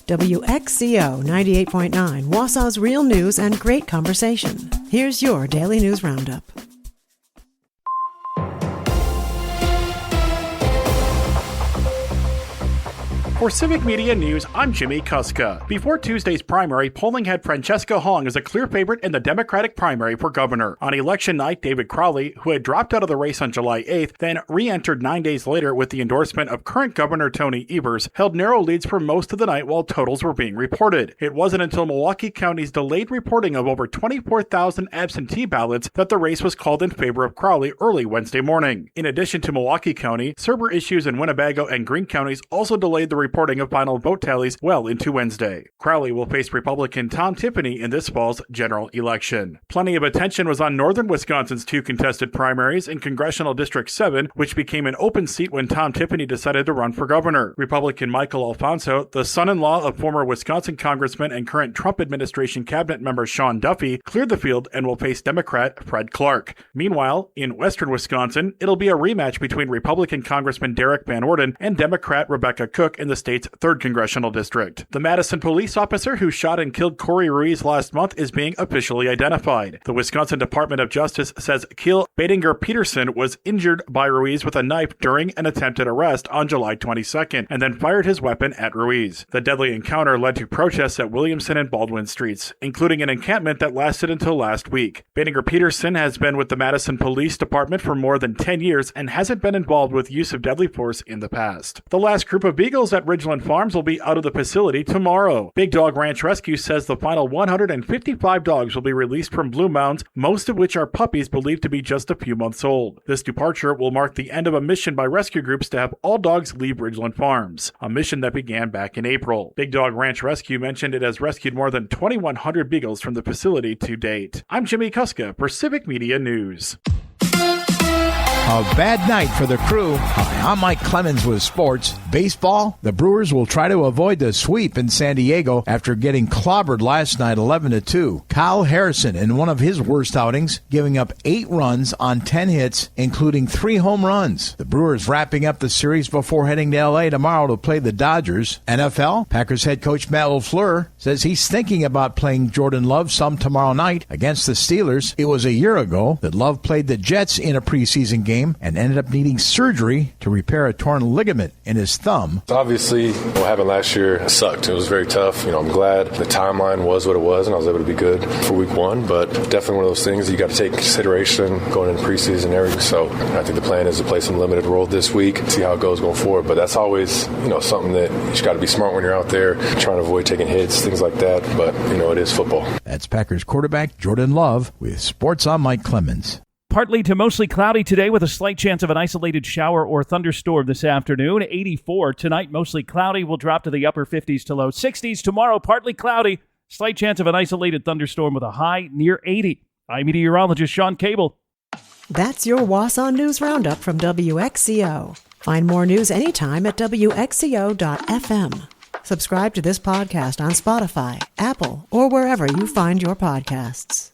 WXCO 98.9, Wausau's real news and great conversation. Here's your Daily News Roundup. For Civic Media News, I'm Jimmy Kuska. Before Tuesday's primary, polling had Francesca Hong as a clear favorite in the Democratic primary for governor. On election night, David Crowley, who had dropped out of the race on July 8th, then re-entered 9 days later with the endorsement of current Governor Tony Evers, held narrow leads for most of the night while totals were being reported. It wasn't until Milwaukee County's delayed reporting of over 24,000 absentee ballots that the race was called in favor of Crowley early Wednesday morning. In addition to Milwaukee County, server issues in Winnebago and Greene counties also delayed the reporting of final vote tallies well into Wednesday. Crowley will face Republican Tom Tiffany in this fall's general election. Plenty of attention was on northern Wisconsin's two contested primaries in Congressional District 7, which became an open seat when Tom Tiffany decided to run for governor. Republican Michael Alfonso, the son-in-law of former Wisconsin Congressman and current Trump administration cabinet member Sean Duffy, cleared the field and will face Democrat Fred Clark. Meanwhile, in western Wisconsin, it'll be a rematch between Republican Congressman Derek Van Orden and Democrat Rebecca Cook in the state's 3rd Congressional District. The Madison police officer who shot and killed Corey Ruiz last month is being officially identified. The Wisconsin Department of Justice says Keel Badinger-Peterson was injured by Ruiz with a knife during an attempted arrest on July 22nd and then fired his weapon at Ruiz. The deadly encounter led to protests at Williamson and Baldwin Streets, including an encampment that lasted until last week. Badinger-Peterson has been with the Madison Police Department for more than 10 years and hasn't been involved with use of deadly force in the past. The last group of beagles at Ridgeland Farms will be out of the facility tomorrow. Big Dog Ranch Rescue says the final 155 dogs will be released from Blue Mounds, most of which are puppies believed to be just a few months old. This departure will mark the end of a mission by rescue groups to have all dogs leave Ridgeland Farms, a mission that began back in April. Big Dog Ranch Rescue mentioned it has rescued more than 2,100 beagles from the facility to date. I'm Jimmy Kuska for Civic Media News. A bad night for the crew. Hi, I'm Mike Clemens with sports. Baseball, the Brewers will try to avoid the sweep in San Diego after getting clobbered last night 11-2. Kyle Harrison in one of his worst outings, giving up 8 runs on 10 hits, including 3 home runs. The Brewers wrapping up the series before heading to L.A. tomorrow to play the Dodgers. NFL, Packers head coach Matt LaFleur says he's thinking about playing Jordan Love some tomorrow night against the Steelers. It was a year ago that Love played the Jets in a preseason game and ended up needing surgery to repair a torn ligament in his thumb. Obviously, what happened last year sucked. It was very tough. I'm glad the timeline was what it was, and I was able to be good for week 1, but definitely one of those things that you got to take into consideration going into preseason and everything. So I think the plan is to play some limited role this week, see how it goes going forward. But that's always, something that you just got to be smart when you're out there, trying to avoid taking hits, things like that. But, it is football. That's Packers quarterback Jordan Love with Sports on Mike Clemens. Partly to mostly cloudy today with a slight chance of an isolated shower or thunderstorm this afternoon. 84 tonight, mostly cloudy. Will drop to the upper 50s to low 60s. Tomorrow, partly cloudy. Slight chance of an isolated thunderstorm with a high near 80. I'm meteorologist Sean Cable. That's your Wausau News Roundup from WXCO. Find more news anytime at WXCO.FM. Subscribe to this podcast on Spotify, Apple, or wherever you find your podcasts.